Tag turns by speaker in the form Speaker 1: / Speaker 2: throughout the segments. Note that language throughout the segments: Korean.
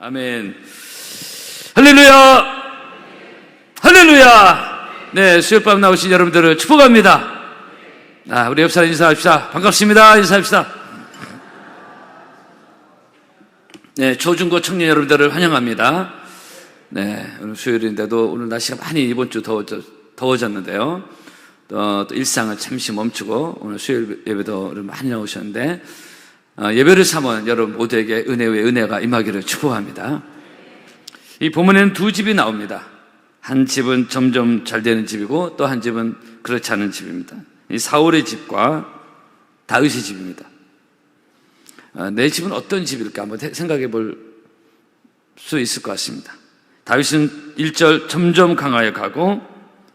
Speaker 1: 아멘. 할렐루야! 할렐루야! 네, 수요일밤 나오신 여러분들을 축복합니다. 우리 옆 사람 인사합시다. 반갑습니다. 인사합시다. 네, 초중고 청년 여러분들을 환영합니다. 네, 오늘 수요일인데도 오늘 날씨가 많이 이번 주 더워졌는데요. 또 일상을 잠시 멈추고 오늘 수요일 예배도 많이 나오셨는데 예배를 삼은 여러분 모두에게 은혜 위에 은혜가 임하기를 축복합니다. 이 본문에는 두 집이 나옵니다. 한 집은 점점 잘 되는 집이고 또 한 집은 그렇지 않은 집입니다. 이 사울의 집과 다윗의 집입니다. 내 집은 어떤 집일까 한번 생각해 볼 수 있을 것 같습니다. 다윗은 1절 점점 강하여 가고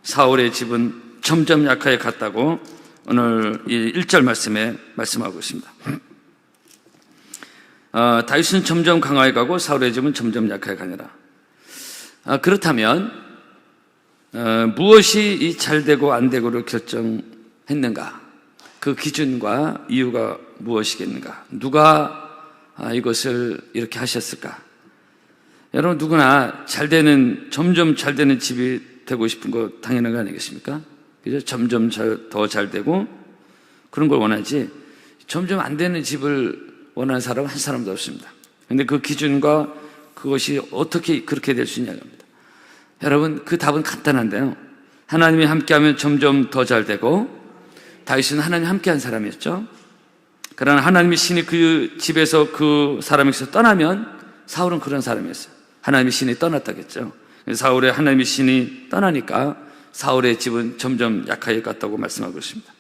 Speaker 1: 사울의 집은 점점 약하여 갔다고 오늘 이 1절 말씀에 말씀하고 있습니다. 다윗은 점점 강하여 가고 사울의 집은 점점 약하여 가니라. 그렇다면 무엇이 이 잘되고 안되고를 결정했는가? 그 기준과 이유가 무엇이겠는가? 누가 이것을 이렇게 하셨을까? 여러분 누구나 점점 잘 되는 집이 되고 싶은 거 당연한 거 아니겠습니까? 그죠? 점점 더 잘 되고 그런 걸 원하지 점점 안 되는 집을 원하는 사람은 한 사람도 없습니다. 그런데 그 기준과 그것이 어떻게 그렇게 될 수 있냐고 합니다. 여러분 그 답은 간단한데요. 하나님이 함께하면 점점 더 잘 되고 다윗은 하나님 함께한 사람이었죠. 그러나 하나님의 신이 그 집에서 그 사람에게서 떠나면 사울은 그런 사람이었어요. 하나님의 신이 떠났다겠죠. 사울의 하나님의 신이 떠나니까 사울의 집은 점점 약하게 갔다고 말씀하고 있습니다.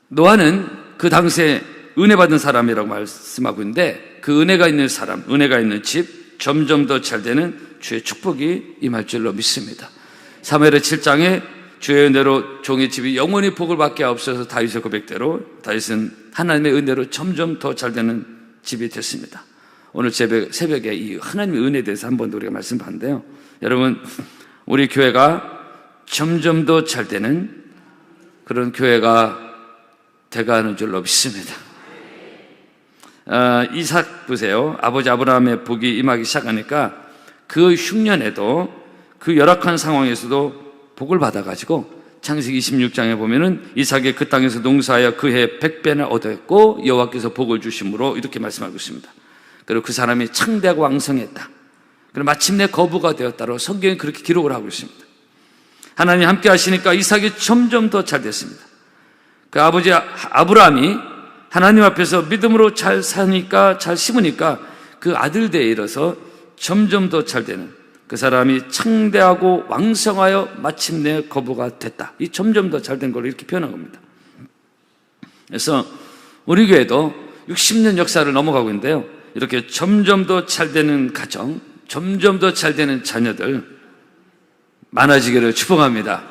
Speaker 1: 노아는 그 당시에 은혜 받은 사람이라고 말씀하고 있는데 그 은혜가 있는 사람, 은혜가 있는 집, 점점 더 잘 되는 주의 축복이 임할 줄로 믿습니다. 사무엘의 7장에 주의 은혜로 종의 집이 영원히 복을 받게 하옵소서 다윗의 고백대로 다윗은 하나님의 은혜로 점점 더 잘 되는 집이 됐습니다. 오늘 새벽에 이 하나님의 은혜에 대해서 한 번 더 우리가 말씀봤는데요. 여러분 우리 교회가 점점 더 잘 되는 그런 교회가 돼가는 줄로 믿습니다. 이삭 보세요. 아버지 아브라함의 복이 임하기 시작하니까 그 흉년에도 그 열악한 상황에서도 복을 받아가지고 창세기 26장에 보면은 이삭이 그 땅에서 농사하여 그해 100배나 얻었고 여호와께서 복을 주심으로 이렇게 말씀하고 있습니다. 그리고 그 사람이 창대하고 왕성했다. 그리고 마침내 거부가 되었다고 성경이 그렇게 기록을 하고 있습니다. 하나님 함께 하시니까 이삭이 점점 더 잘 됐습니다. 그 아버지 아브라함이 하나님 앞에서 믿음으로 잘 사니까 잘 심으니까 그 아들대에 이르러서 점점 더 잘 되는 그 사람이 창대하고 왕성하여 마침내 거부가 됐다. 이 점점 더 잘 된 걸 이렇게 표현한 겁니다. 그래서 우리 교회도 60년 역사를 넘어가고 있는데요. 이렇게 점점 더 잘 되는 가정, 점점 더 잘 되는 자녀들 많아지기를 축복합니다.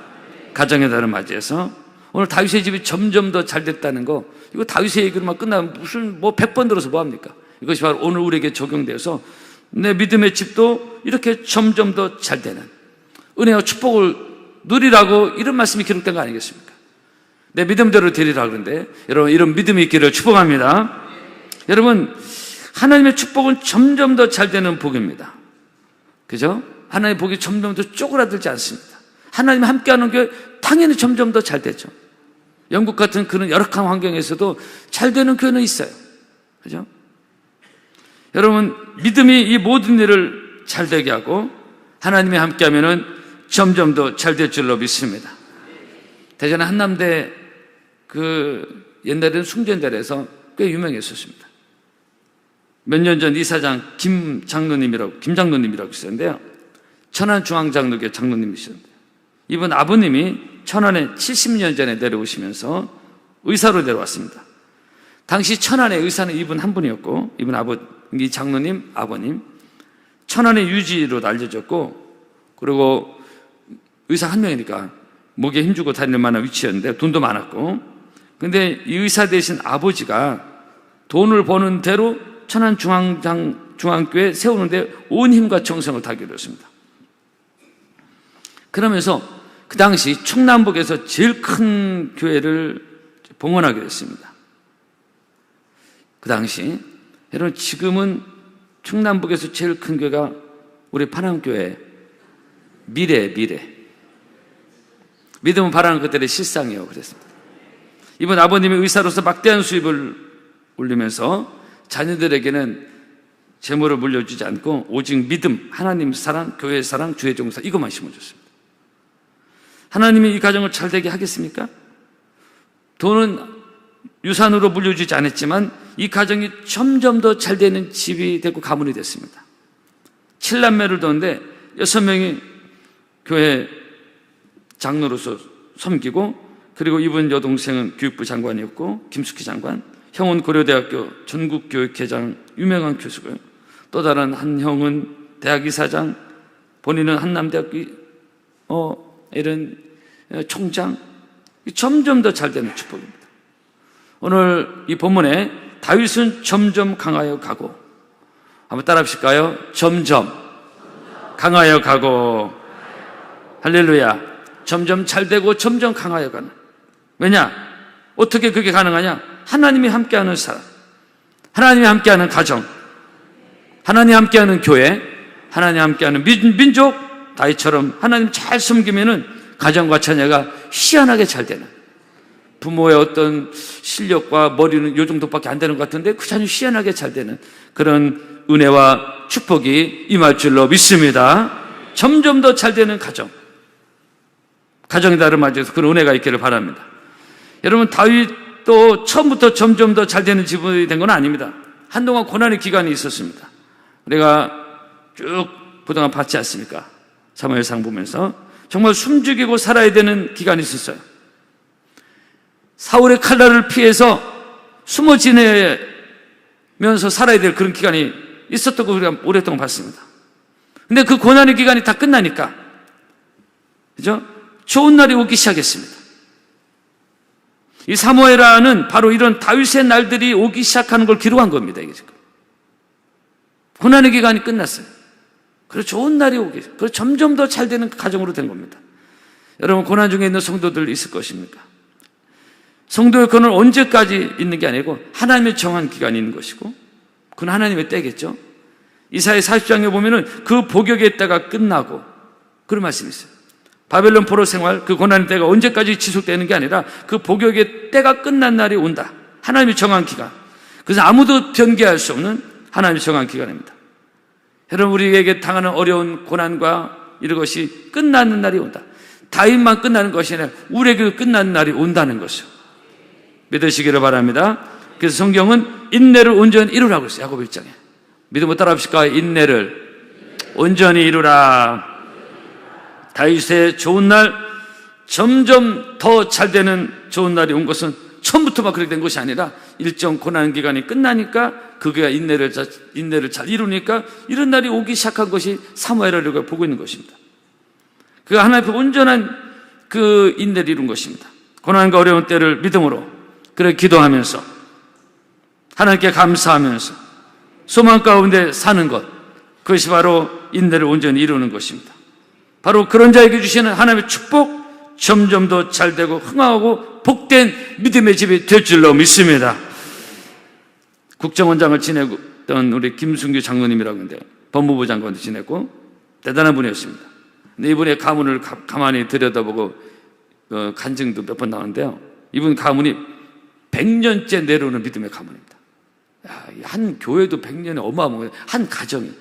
Speaker 1: 가정의 달을 맞이해서 오늘 다윗의 집이 점점 더 잘 됐다는 거, 이거 다윗의 얘기로만 끝나면 무슨 100번 들어서 뭐합니까? 이것이 바로 오늘 우리에게 적용돼서 내 믿음의 집도 이렇게 점점 더 잘 되는 은혜와 축복을 누리라고 이런 말씀이 기록된 거 아니겠습니까? 내 믿음대로 되리라 그러는데 여러분 이런 믿음이 있기를 축복합니다. 여러분 하나님의 축복은 점점 더 잘 되는 복입니다. 그죠? 하나님의 복이 점점 더 쪼그라들지 않습니다. 하나님 함께하는 게 당연히 점점 더 잘 되죠. 영국 같은 그런 열악한 환경에서도 잘 되는 교회는 있어요. 그죠? 여러분 믿음이 이 모든 일을 잘 되게 하고 하나님이 함께하면은 점점 더 잘 될 줄로 믿습니다. 대전 한남대 그 옛날에는 숭전대에서 꽤 유명했었습니다. 몇 년 전 이사장 김 장로님이라고 있었는데요. 천안중앙장로교 장로님이셨는데 이분 아버님이 천안에 70년 전에 내려오시면서 의사로 내려왔습니다. 당시 천안의 의사는 이분 한 분이었고 이 장로님 아버님 천안의 유지로 알려졌고 그리고 의사 한 명이니까 목에 힘주고 다닐 만한 위치였는데 돈도 많았고 근데 이 의사 대신 아버지가 돈을 버는 대로 천안중앙교회 세우는데 온 힘과 정성을 다하기로 했습니다. 그러면서 그 당시 충남북에서 제일 큰 교회를 봉헌하게 됐습니다. 그 당시 여러분, 지금은 충남북에서 제일 큰 교회가 우리 파남교회. 미래. 믿음은 바라는 것들의 실상이에요. 그랬습니다. 이번 아버님의 의사로서 막대한 수입을 올리면서 자녀들에게는 재물을 물려주지 않고 오직 믿음, 하나님 사랑, 교회 사랑, 주의 종사, 이것만 심어줬습니다. 하나님이 이 가정을 잘되게 하겠습니까? 돈은 유산으로 물려주지 않았지만 이 가정이 점점 더 잘되는 집이 되고 가문이 됐습니다. 7남매를 뒀는데 6명이 교회 장로로서 섬기고, 그리고 이분 여동생은 교육부 장관이었고, 김숙희 장관, 형은 고려대학교 전국교육회장 유명한 교수고요. 또 다른 한 형은 대학 이사장, 본인은 한남대학교 이런 총장. 점점 더 잘되는 축복입니다. 오늘 이 본문에 다윗은 점점 강하여 가고, 한번 따라 하실까요? 점점 강하여 가고, 할렐루야. 점점 잘되고 점점 강하여 가는. 왜냐? 어떻게 그게 가능하냐? 하나님이 함께하는 사람, 하나님이 함께하는 가정, 하나님이 함께하는 교회, 하나님이 함께하는 민족. 다윗처럼 하나님 잘 섬기면은 가정과 자녀가 희한하게 잘 되는, 부모의 어떤 실력과 머리는 요 정도밖에 안 되는 것 같은데 그 자녀 희한하게 잘 되는 그런 은혜와 축복이 임할 줄로 믿습니다. 점점 더 잘 되는 가정이 다름 맞아서 그런 은혜가 있기를 바랍니다. 여러분, 다윗도 처음부터 점점 더 잘 되는 집이 된 건 아닙니다. 한동안 고난의 기간이 있었습니다. 우리가 쭉 그동안 봤지 않습니까? 사무엘상 보면서 정말 숨죽이고 살아야 되는 기간이 있었어요. 사울의 칼날을 피해서 숨어 지내면서 살아야 될 그런 기간이 있었던 거 우리가 오랫동안 봤습니다. 근데 그 고난의 기간이 다 끝나니까, 그죠? 좋은 날이 오기 시작했습니다. 이 사무엘하는 바로 이런 다윗의 날들이 오기 시작하는 걸 기록한 겁니다. 이게 지금 고난의 기간이 끝났어요. 그리고 좋은 날이 오기, 그리고 점점 더 잘 되는 가정으로 된 겁니다. 여러분, 고난 중에 있는 성도들 있을 것입니까? 성도의 고난은 언제까지 있는 게 아니고 하나님의 정한 기간이 있는 것이고, 그건 하나님의 때겠죠. 이사야 40장에 보면은 그 복역의 때가 끝나고, 그런 말씀이 있어요. 바벨론 포로 생활, 그 고난의 때가 언제까지 지속되는 게 아니라 그 복역의 때가 끝난 날이 온다. 하나님이 정한 기간. 그래서 아무도 변개할 수 없는 하나님이 정한 기간입니다. 여러분, 우리에게 당하는 어려운 고난과 이런 것이 끝나는 날이 온다. 다윗만 끝나는 것이 아니라 우리에게 끝나는 날이 온다는 것이요. 믿으시기를 바랍니다. 그래서 성경은 인내를 온전히 이루라고 했어요. 야고보 1장에. 믿음으로 따라 합시다. 인내를 온전히 이루라. 다윗의 좋은 날, 점점 더 잘 되는 좋은 날이 온 것은 처음부터 막 그렇게 된 것이 아니라 일정 고난 기간이 끝나니까 그가 인내를 잘 이루니까 이런 날이 오기 시작한 것이 사무엘을 우리가 보고 있는 것입니다. 그가 하나님 앞에 온전한 그 인내를 이룬 것입니다. 고난과 어려운 때를 믿음으로, 그래 기도하면서 하나님께 감사하면서 소망 가운데 사는 것, 그것이 바로 인내를 온전히 이루는 것입니다. 바로 그런 자에게 주시는 하나님의 축복, 점점 더 잘되고 흥하고 복된 믿음의 집이 될 줄로 믿습니다. 국정원장을 지내던 우리 김순규 장로님이라고 하는데 법무부 장관도 지냈고 대단한 분이었습니다. 근데 이분의 가문을 가만히 들여다보고 간증도 몇 번 나오는데요, 이분 가문이 100년째 내려오는 믿음의 가문입니다. 한 교회도 100년에 어마어마해요. 한 가정이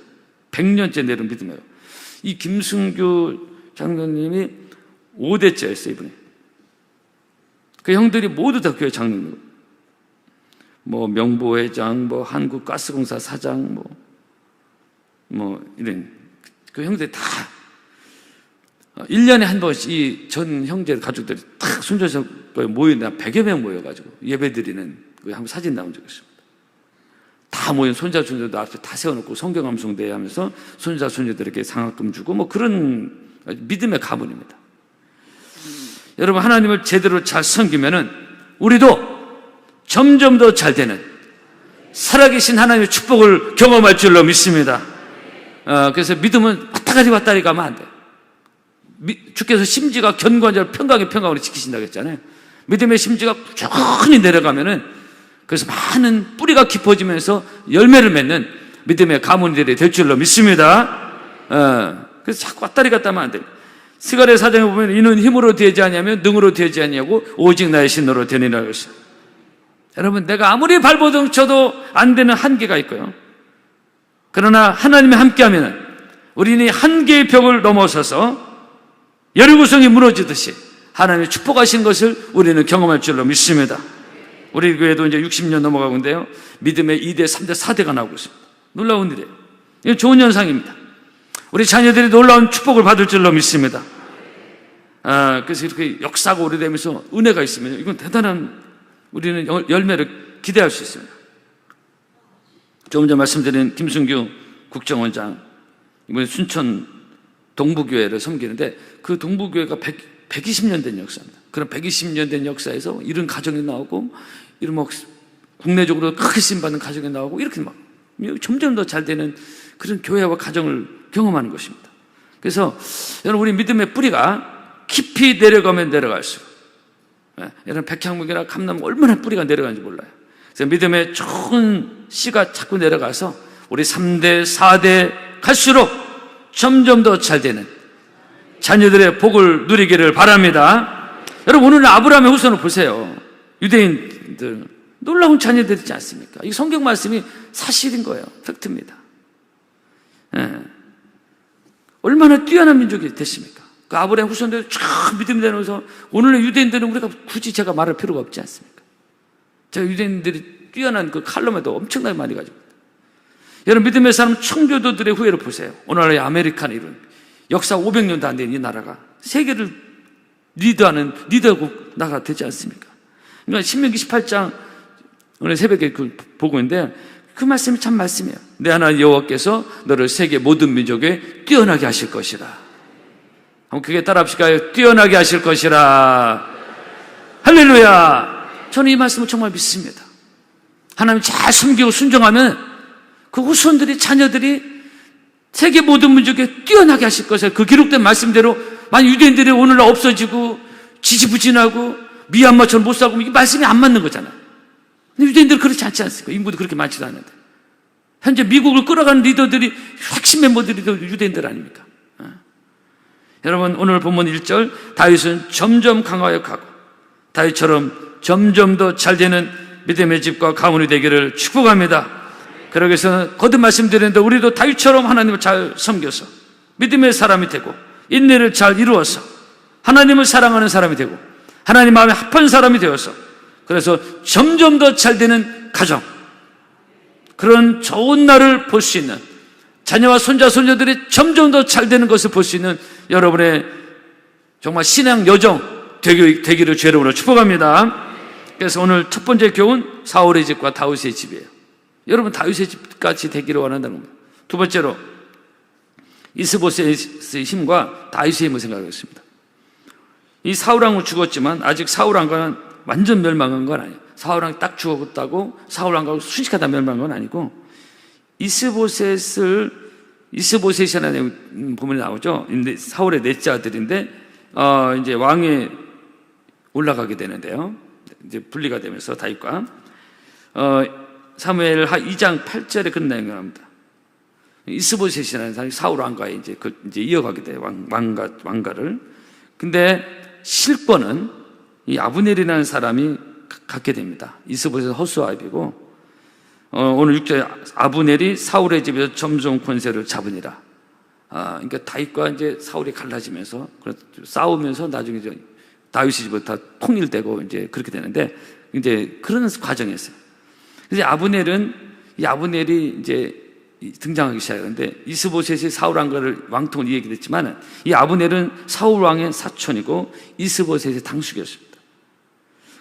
Speaker 1: 100년째 내려오는 믿음이에요. 이 김순규 장로님이 5대째였어요, 이분이. 그 형들이 모두 다 교회 장로님. 뭐 명보회장, 뭐 한국가스공사 사장, 이런 그 형들이 다 1년에 한 번씩 이 전 형제 가족들이 탁 순천에서 모이나 100여 명 모여가지고 예배드리는 그 한번 사진 나온 적이 있습니다. 다 모인 손자 손녀들 앞에 다 세워놓고 성경 암송대회 하면서 손자 손녀들에게 상학금 주고 그런 믿음의 가문입니다. 여러분, 하나님을 제대로 잘 섬기면은 우리도 점점 더 잘 되는 살아계신 하나님의 축복을 경험할 줄로 믿습니다. 그래서 믿음은 왔다리 가면 안 돼. 주께서 심지가 견고한 자를 평강으로 지키신다고 했잖아요. 믿음의 심지가 꾸준히 내려가면은 그래서 많은 뿌리가 깊어지면서 열매를 맺는 믿음의 가문들이 될 줄로 믿습니다. 그래서 자꾸 왔다리 갔다 하면 안 돼요. 스가랴 4장에 보면 이는 힘으로 되지 아니하면 능으로 되지 아니하고 오직 나의 신으로 되니라 그랬어요. 여러분, 내가 아무리 발버둥 쳐도 안 되는 한계가 있고요. 그러나 하나님이 함께하면 우리는 한계의 벽을 넘어서서 여리고성이 무너지듯이 하나님이 축복하신 것을 우리는 경험할 줄로 믿습니다. 우리 교회도 이제 60년 넘어가고 있는데요, 믿음의 2대, 3대, 4대가 나오고 있습니다. 놀라운 일이에요. 이건 좋은 현상입니다. 우리 자녀들이 놀라운 축복을 받을 줄로 믿습니다. 그래서 이렇게 역사가 오래되면서 은혜가 있으면 이건 대단한, 우리는 열매를 기대할 수 있습니다. 조금 전 말씀드린 김순규 국정원장, 이번에 순천 동부교회를 섬기는데 그 동부교회가 120년 된 역사입니다. 그런 120년 된 역사에서 이런 가정이 나오고, 이런 뭐 국내적으로 크게 쓰임받는 가정이 나오고, 이렇게 막 점점 더 잘 되는 그런 교회와 가정을 경험하는 것입니다. 그래서 여러분, 우리 믿음의 뿌리가 깊이 내려가면 내려갈수록, 여러분, 백향목이나 감나무 얼마나 뿌리가 내려가는지 몰라요. 그래서 믿음의 좋은 씨가 자꾸 내려가서 우리 3대, 4대 갈수록 점점 더 잘 되는 자녀들의 복을 누리기를 바랍니다. 여러분, 오늘 아브라함의 후손을 보세요. 유대인들 놀라운 자녀들이지 않습니까? 이 성경 말씀이 사실인 거예요. 팩트입니다. 얼마나 뛰어난 민족이 됐습니까? 그 아브라함 후손들 쫙 믿음이 되면서 오늘의 유대인들은 우리가 굳이 제가 말할 필요가 없지 않습니까? 제가 유대인들이 뛰어난 그 칼럼에도 엄청나게 많이 가지고 있다. 여러분, 믿음의 사람 청교도들의 후예를 보세요. 오늘날의 아메리카는 이런 역사 500년도 안 된 이 나라가 세계를 리드하는 리더국 나라가 되지 않습니까? 그러니까 신명기 18장 오늘 새벽에 보고 있는데 그 말씀이 참 말씀이에요. 내 하나님 여호와께서 너를 세계 모든 민족에 뛰어나게 하실 것이라. 한번 그게 따라 합시까요? 뛰어나게 하실 것이라. 할렐루야. 저는 이 말씀을 정말 믿습니다. 하나님 잘 숨기고 순종하면 그 후손들이, 자녀들이 세계 모든 민족에 뛰어나게 하실 것이라. 그 기록된 말씀대로 만약 유대인들이 오늘날 없어지고 지지부진하고 미얀마처럼 못 살고, 이게 말씀이 안 맞는 거잖아요. 근데 유대인들은 그렇지 않지 않습니까? 인구도 그렇게 많지도 않은데. 현재 미국을 끌어가는 리더들이, 핵심 멤버들이 유대인들 아닙니까? 여러분, 오늘 본문 1절, 다윗은 점점 강하여 가고 다윗처럼 점점 더 잘 되는 믿음의 집과 가문이 되기를 축복합니다. 그러기 위해서 거듭 말씀드리는데, 우리도 다윗처럼 하나님을 잘 섬겨서 믿음의 사람이 되고 인내를 잘 이루어서 하나님을 사랑하는 사람이 되고 하나님 마음에 합한 사람이 되어서, 그래서 점점 더 잘 되는 가정, 그런 좋은 날을 볼 수 있는, 자녀와 손자 손녀들이 점점 더 잘 되는 것을 볼 수 있는 여러분의 정말 신앙 여정 되기를 주의 이름으로 축복합니다. 그래서 오늘 첫 번째 교훈, 사울의 집과 다윗의 집이에요. 여러분, 다윗의 집같이 되기를 원한다는 겁니다. 두 번째로, 이스보셋의 힘과 다윗의 힘을 생각하겠습니다. 이 사울왕은 죽었지만 아직 사울왕과는 완전 멸망한 건 아니에요. 사울왕이 딱 죽었다고 사울왕과 순식간에 멸망한 건 아니고, 이스보셋이라는 부분이 나오죠. 사울의 넷째 아들인데 이제 왕에 올라가게 되는데요. 이제 분리가 되면서 다윗과 사무엘 2장 8절에 그런 내용이 나옵니다. 이스보셋이라는 사람이 사울 왕가에 이제 이어가게 돼요. 왕가를. 근데 실권은 이 아브넬이라는 사람이 갖게 됩니다. 이스보셋은 허수아비고, 오늘 6절에 아브넬이 사울의 집에서 점점 권세를 잡으니라. 그러니까 다윗과 이제 사울이 갈라지면서 싸우면서 나중에 이제 다윗의 집으로 다 통일되고 이제 그렇게 되는데, 이제 그런 과정이었어요. 그래서 아브넬이 이제 등장하기 시작하는데, 이스보셋이 사울 왕가를 왕통을 이야기했지만, 이 아브넬은 사울 왕의 사촌이고 이스보셋의 당숙이었습니다.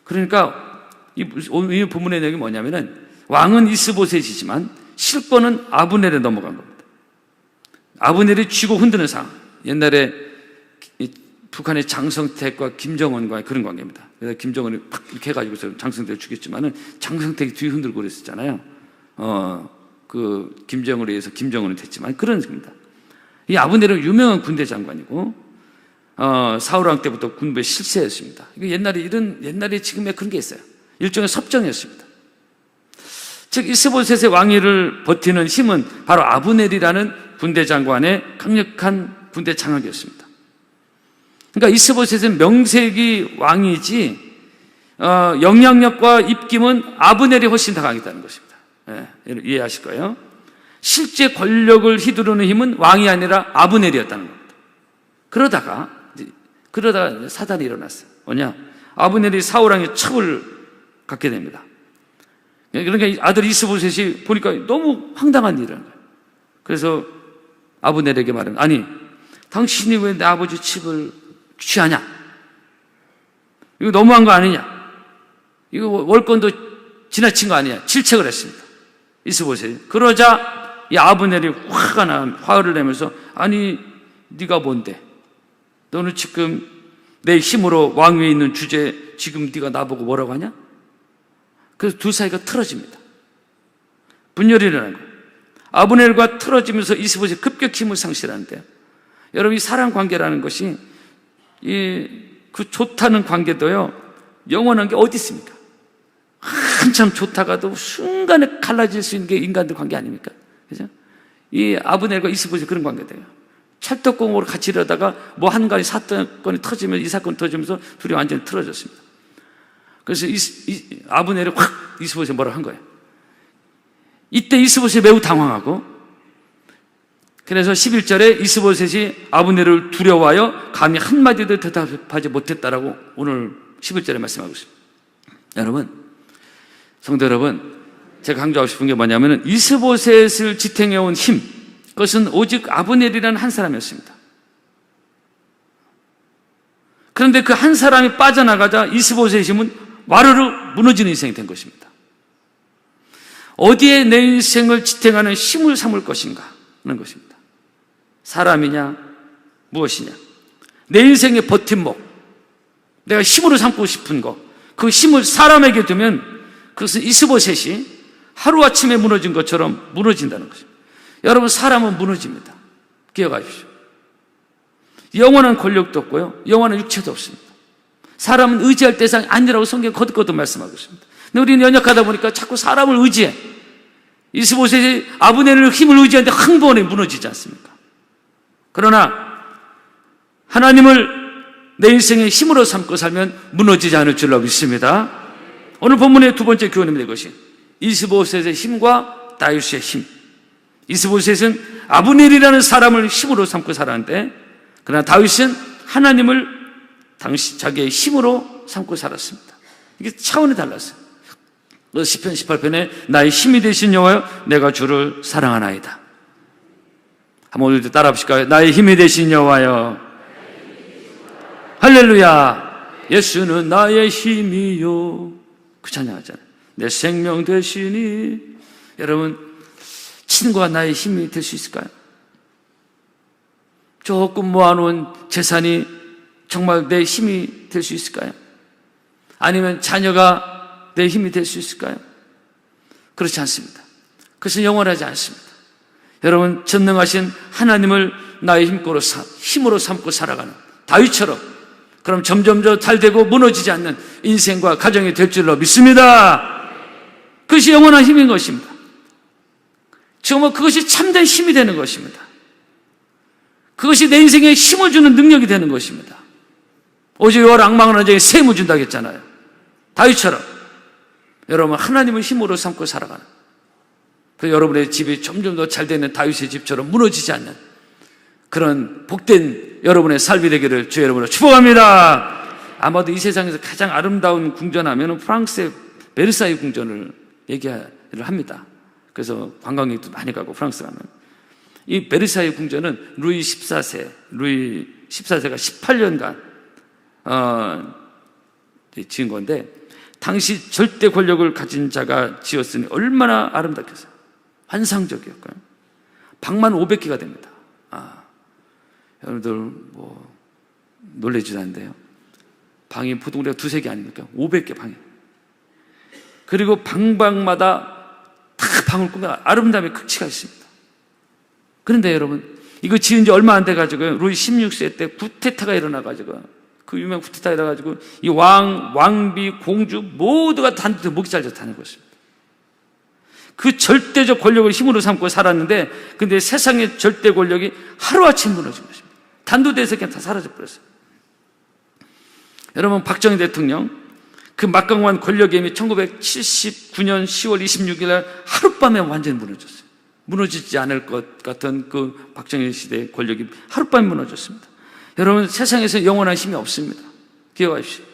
Speaker 1: 그러니까 이 본문의 내용이 뭐냐면은, 왕은 이스보셋이지만 실권은 아브넬에 넘어간 겁니다. 아브넬이 쥐고 흔드는 상황. 옛날에 북한의 장성택과 김정은과의 그런 관계입니다. 그래서 김정은이 팍 이렇게 해가지고 장성택을 죽였지만은 장성택이 뒤 흔들고 그랬었잖아요. 그 김정은에 의해서 김정은이 됐지만 그런 겁니다. 이 아브넬은 유명한 군대 장관이고, 사울왕 때부터 군부의 실세였습니다. 옛날에 지금의 그런 게 있어요. 일종의 섭정이었습니다. 즉 이스보셋의 왕위를 버티는 힘은 바로 아브넬이라는 군대 장관의 강력한 군대 장악이었습니다. 그러니까 이스보셋은 명색이 왕이지 영향력과 입김은 아브넬이 훨씬 더 강했다는 것입니다. 이해하실 거예요? 실제 권력을 휘두르는 힘은 왕이 아니라 아브넬이었다는 겁니다. 그러다가 사단이 일어났어요. 뭐냐? 아브넬이 사울왕의 첩을 갖게 됩니다. 그러니까 아들 이스보셋이 보니까 너무 황당한 일이라는 거예요. 그래서 아브넬에게 말합니다. 아니, 당신이 왜 내 아버지 첩을 취하냐? 이거 너무한 거 아니냐? 이거 월권도 지나친 거 아니냐? 질책을 했습니다. 이스보셋이. 그러자 이 아브넬이 화를 내면서 아니, 네가 뭔데? 너는 지금 내 힘으로 왕위에 있는 주제에 지금 네가 나보고 뭐라고 하냐? 그래서 두 사이가 틀어집니다. 분열이 일어나는 거예요. 아브넬과 틀어지면서 이스보셋이 급격히 힘을 상실하는데요. 여러분, 이 사랑 관계라는 것이 그 좋다는 관계도요, 영원한 게 어디 있습니까? 한참 좋다가도 순간에 갈라질 수 있는 게 인간들 관계 아닙니까? 그죠? 이 아브넬과 이스보셋이 그런 관계돼요. 찰떡궁으로 같이 이러다가 뭐 한 사건이 터지면 이 사건이 터지면서 둘이 완전히 틀어졌습니다. 그래서 아브넬이 확 이스보셋에 뭐라고 한 거예요. 이때 이스보셋이 매우 당황하고, 그래서 11절에 이스보셋이 아브넬을 두려워하여 감히 한마디도 대답하지 못했다라고 오늘 11절에 말씀하고 있습니다. 여러분, 성도 여러분, 제가 강조하고 싶은 게 뭐냐면 이스보셋을 지탱해온 힘, 그것은 오직 아브넬이라는 한 사람이었습니다. 그런데 그 한 사람이 빠져나가자 이스보셋의 힘은 와르르 무너지는 인생이 된 것입니다. 어디에 내 인생을 지탱하는 힘을 삼을 것인가 하는 것입니다. 사람이냐 무엇이냐, 내 인생의 버팀목, 내가 힘으로 삼고 싶은 것, 그 힘을 사람에게 두면 그것은 이스보셋이 하루아침에 무너진 것처럼 무너진다는 것입니다. 여러분, 사람은 무너집니다. 기억하십시오. 영원한 권력도 없고요, 영원한 육체도 없습니다. 사람은 의지할 대상이 아니라고 성경 거듭거듭 말씀하고 있습니다. 근데 우리는 연약하다 보니까 자꾸 사람을 의지해. 이스보셋이 아브넬의 힘을 의지하는데 한 번에 무너지지 않습니까? 그러나 하나님을 내 인생의 힘으로 삼고 살면 무너지지 않을 줄로 믿습니다. 오늘 본문의 두 번째 교훈입니다. 이것이 이스보셋의 힘과 다윗의 힘. 이스보셋은 아브넬이라는 사람을 힘으로 삼고 살았는데, 그러나 다윗은 하나님을 자기의 힘으로 삼고 살았습니다. 이게 차원이 달랐어요. 시편 18편에 나의 힘이 되신 여호와여, 내가 주를 사랑하나이다. 한번 오늘도 따라 합시까요? 나의 힘이 되신 여호와여, 할렐루야. 예수는 나의 힘이요. 그 찬양하잖아요. 내 생명 되시니. 여러분, 친구가 나의 힘이 될 수 있을까요? 조금 모아놓은 재산이 정말 내 힘이 될 수 있을까요? 아니면 자녀가 내 힘이 될 수 있을까요? 그렇지 않습니다. 그것은 영원하지 않습니다. 여러분, 전능하신 하나님을 나의 힘으로 삼고 살아가는 다윗처럼, 그럼 점점 더 잘되고 무너지지 않는 인생과 가정이 될 줄로 믿습니다. 그것이 영원한 힘인 것입니다. 정말 그것이 참된 힘이 되는 것입니다. 그것이 내 인생에 힘을 주는 능력이 되는 것입니다. 오직 여호와를 앙망하는 자에게 셈을 준다고 했잖아요. 다윗처럼 여러분, 하나님을 힘으로 삼고 살아가는, 그 여러분의 집이 점점 더 잘 되는 다윗의 집처럼 무너지지 않는 그런 복된 여러분의 삶이 되기를 주 여러분으로 축복합니다. 아마도 이 세상에서 가장 아름다운 궁전하면 프랑스의 베르사유 궁전을 얘기를 합니다. 그래서 관광객도 많이 가고 프랑스 가면. 이 베르사유 궁전은 루이 14세가 18년간 지은 건데, 당시 절대 권력을 가진 자가 지었으니 얼마나 아름답겠어요. 환상적이었고요. 방만 500개가 됩니다. 여러분들 뭐 놀라지도 않는데요, 방이 보통 우리가 두세 개 아닙니까? 500개 방이. 그리고 방마다 다 방을 꾸며 아름다움의 극치가 있습니다. 그런데 여러분, 이거 지은 지 얼마 안 돼가지고요, 루이 16세 때 쿠데타가 일어나가지고, 그 유명 쿠데타가 일어나가지고 이 왕비, 공주 모두가 단체 목이 잘려서 다닌 것입니다. 그 절대적 권력을 힘으로 삼고 살았는데, 근데 세상의 절대 권력이 하루아침에 무너진 것입니다. 단도대에서 그냥 다 사라져버렸어요. 여러분, 박정희 대통령 그 막강한 권력의 힘이 1979년 10월 26일 날 하룻밤에 완전히 무너졌어요. 무너지지 않을 것 같은 그 박정희 시대의 권력이 하룻밤에 무너졌습니다. 여러분, 세상에서 영원한 힘이 없습니다. 기억하십시오.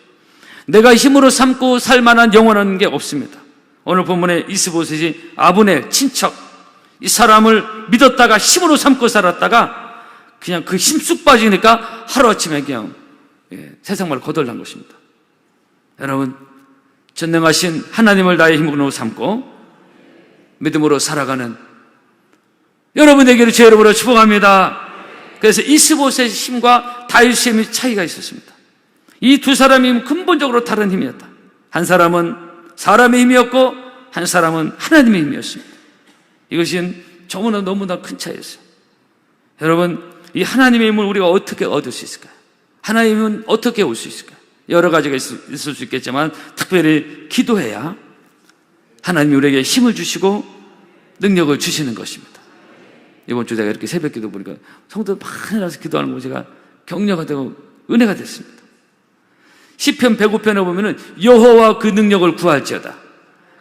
Speaker 1: 내가 힘으로 삼고 살 만한 영원한 게 없습니다. 오늘 본문에 이스보셋이 아브넬 친척, 이 사람을 믿었다가 힘으로 삼고 살았다가 그냥 그 힘 쑥 빠지니까 하루아침에 그냥 세상말로 거덜난 것입니다. 여러분, 전능하신 하나님을 나의 힘으로 삼고 믿음으로 살아가는 여러분에게로 제 이름으로 축복합니다. 그래서 이스보셋의 힘과 다윗의 힘이 차이가 있었습니다. 이 두 사람의 힘은 근본적으로 다른 힘이었다. 한 사람은 사람의 힘이었고 한 사람은 하나님의 힘이었습니다. 이것은 너무나 큰 차이였어요. 여러분, 이 하나님의 힘을 우리가 어떻게 얻을 수 있을까요? 하나님의 힘은 어떻게 올 수 있을까요? 여러 가지가 있을 수 있겠지만 특별히 기도해야 하나님이 우리에게 힘을 주시고 능력을 주시는 것입니다. 이번 주 제가 이렇게 새벽 기도 보니까 성도들 많이 나와서 기도하는 거 제가 격려가 되고 은혜가 됐습니다. 시편 105편에 보면은 여호와 그 능력을 구할지어다,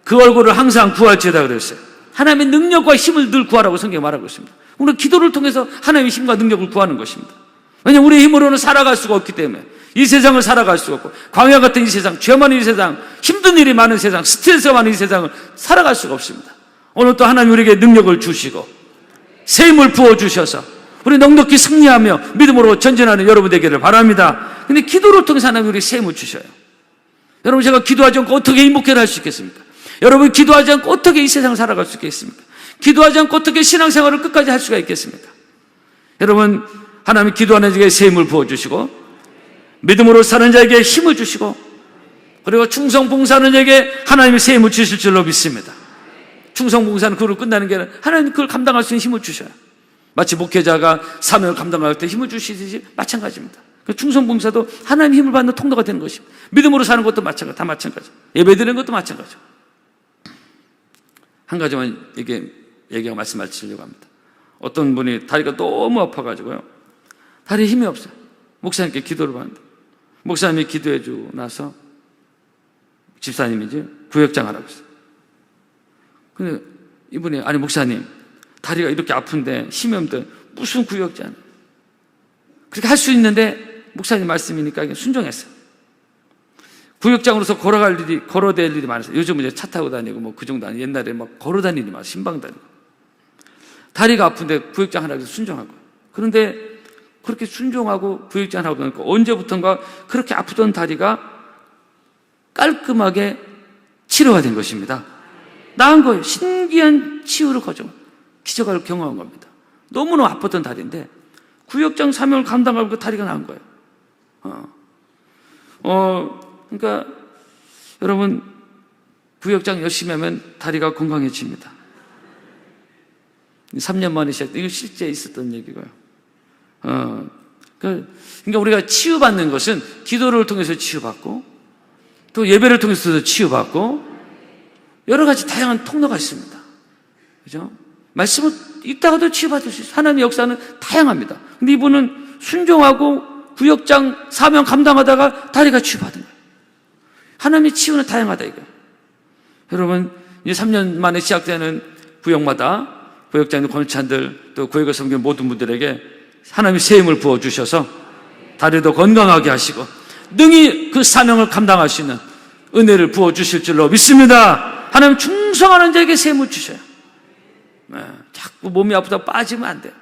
Speaker 1: 그 얼굴을 항상 구할지어다 그랬어요. 하나님의 능력과 힘을 늘 구하라고 성경에 말하고 있습니다. 우리는 기도를 통해서 하나님의 힘과 능력을 구하는 것입니다. 왜냐하면 우리의 힘으로는 살아갈 수가 없기 때문에, 이 세상을 살아갈 수가 없고, 광야 같은 이 세상, 죄 많은 이 세상, 힘든 일이 많은 세상, 스트레스가 많은 이 세상을 살아갈 수가 없습니다. 오늘 또 하나님 우리에게 능력을 주시고 새 힘을 부어주셔서 우리 넉넉히 승리하며 믿음으로 전진하는 여러분 되기를 바랍니다. 근데 기도를 통해서 하나님 우리에게 새 힘을 주셔요. 여러분, 제가 기도하지 않고 어떻게 행복해를 할 수 있겠습니까? 여러분, 기도하지 않고 어떻게 이 세상을 살아갈 수 있겠습니까? 기도하지 않고 어떻게 신앙생활을 끝까지 할 수가 있겠습니까? 여러분, 하나님이 기도하는 자에게 새 힘을 부어주시고 믿음으로 사는 자에게 힘을 주시고 그리고 충성봉사하는 자에게 하나님이 새 힘을 주실 줄로 믿습니다. 충성봉사는 그걸로 끝나는 게 아니라 하나님 그걸 감당할 수 있는 힘을 주셔요. 마치 목회자가 사명을 감당할 때 힘을 주시듯이 마찬가지입니다. 충성봉사도 하나님의 힘을 받는 통로가 되는 것입니다. 믿음으로 사는 것도 마찬가지, 다 마찬가지. 예배드리는 것도 마찬가지. 한 가지만 얘기하고 말씀 마치려고 합니다. 어떤 분이 다리가 너무 아파가지고요, 다리에 힘이 없어요. 목사님께 기도를 받는다. 목사님이 기도해 주고 나서 집사님이지 구역장 하라고 했어요. 근데 이분이, 아니 목사님, 다리가 이렇게 아픈데 힘이 없는데 무슨 구역장? 그렇게 할 수 있는데 목사님 말씀이니까 순종했어요. 구역장으로서 걸어댈 일이 많았어요. 요즘은 이제 차 타고 다니고 뭐 그 정도 아니에요. 옛날에 막 걸어 다니는 일이 많아요. 신방 다니고. 다리가 아픈데 구역장 하라고 해서 순종하고. 그런데 그렇게 순종하고 구역장 하고 나니까 언제부턴가 그렇게 아프던 다리가 깔끔하게 치료가 된 것입니다. 나은 거예요. 신기한 치유를 기적을 경험한 겁니다. 너무나 아팠던 다리인데 구역장 사명을 감당하고 그 다리가 나은 거예요. 그러니까 여러분, 구역장 열심히 하면 다리가 건강해집니다. 3년 만에 시작했다. 이거 실제 있었던 얘기고요. 그러니까 우리가 치유받는 것은 기도를 통해서 치유받고 또 예배를 통해서도 치유받고 여러 가지 다양한 통로가 있습니다. 그죠? 말씀을 읽다가도 치유받을 수 있어요. 하나님의 역사는 다양합니다. 근데 이분은 순종하고 구역장 사명 감당하다가 다리가 치유받은 거예요. 하나님의 치유는 다양하다 이거예요. 여러분, 이제 3년 만에 시작되는 구역마다 구역장들, 권찬들, 또 구역을 섬기는 모든 분들에게 하나님이 새 힘을 부어주셔서 다리도 건강하게 하시고 능히 그 사명을 감당할 수 있는 은혜를 부어주실 줄로 믿습니다. 하나님 충성하는 자에게 새 힘을 주셔요. 자꾸 몸이 아프다 빠지면 안 돼요.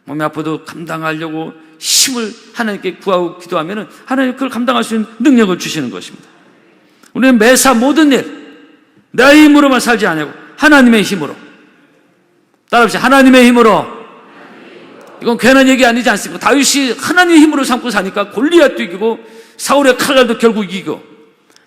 Speaker 1: 몸이 아파도 감당하려고 힘을 하나님께 구하고 기도하면 하나님 그걸 감당할 수 있는 능력을 주시는 것입니다. 우리는 매사 모든 일 내 힘으로만 살지 않고 하나님의 힘으로, 따라합시다. 하나님의 힘으로. 이건 괜한 얘기 아니지 않습니까? 다윗이 하나님의 힘으로 삼고 사니까 골리앗도 이기고 사울의 칼날도 결국 이기고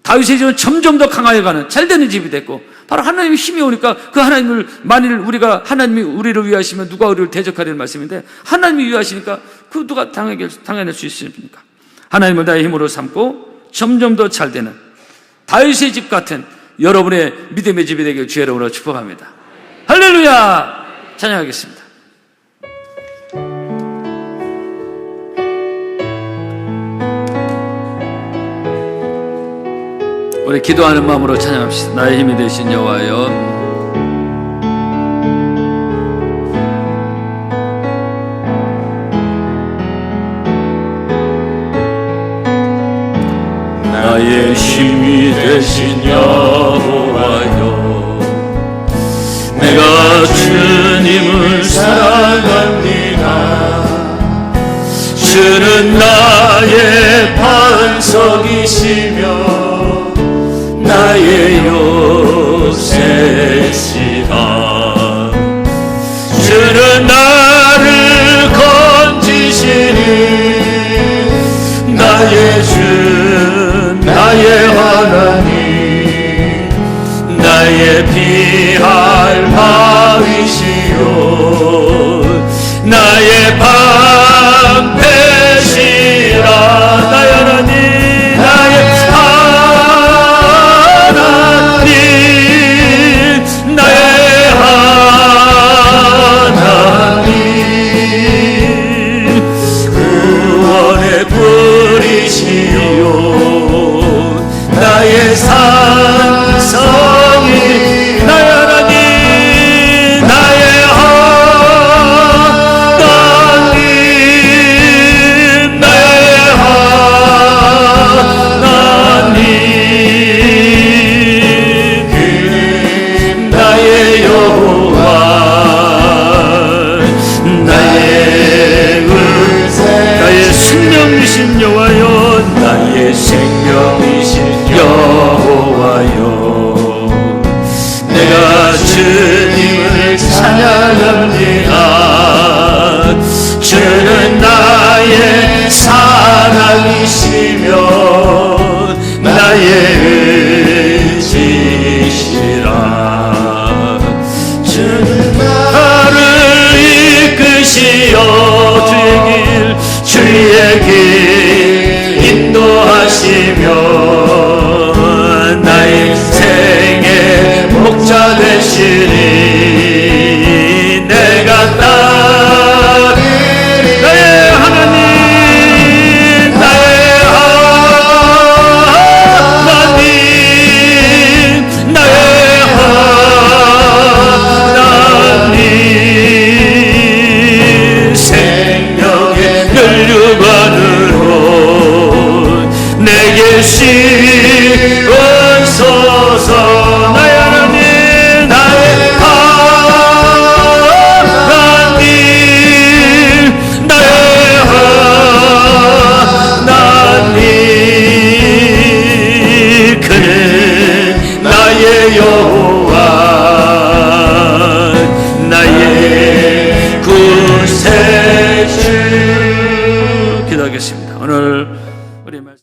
Speaker 1: 다윗의 집은 점점 더 강하여가는 잘되는 집이 됐고, 바로 하나님의 힘이 오니까 그 하나님을, 만일 우리가 하나님이 우리를 위하시면 누가 우리를 대적하리는 말씀인데 하나님이 위하시니까 그 누가 당해낼 수 있습니까? 하나님을 나의 힘으로 삼고 점점 더 잘되는 다윗의 집 같은 여러분의 믿음의 집이 되길 주의 이름으로 축복합니다. 할렐루야! 찬양하겠습니다. 우리 기도하는 마음으로 찬양합시다. 나의 힘이 되신 여호와여,
Speaker 2: 나의 힘이 되신 여호와여, 내가 주님을 사랑합니다. 주는 나의 반석이시며 나의 요새시라. 주는 나를 건지시니 나의 주 나의 하나님, 나의 피할 바위시요 나의 방패시라. 나의 하나님, 나의 하나님, 나의 하나님, 구원의 뿌리시요 나의 산성이, 나의 하나님, 나의 하나님, 나의 하나님, 그는 나의 여호와, 나의 은세, 나의 생명이신 여호와여, 나의 생명이신 여호와여, 내가 주님을 찬양합니다. 주는 나의 사랑이시며 나의 의지시라. 주는 나를 이끄시어 주의 길 인도하시며 나의 인생의 목자 되시니 내가 따르리. 나의 하나님, 나의 하나님, 나의 하나님, 생명의 혈류관으로 내게 씌워서서 나의 하나님, 나의 하나님, 나의 하나님, 그는 나의 여호와, 나의 구세주. 기도하겠습니다. 오늘 우리 말씀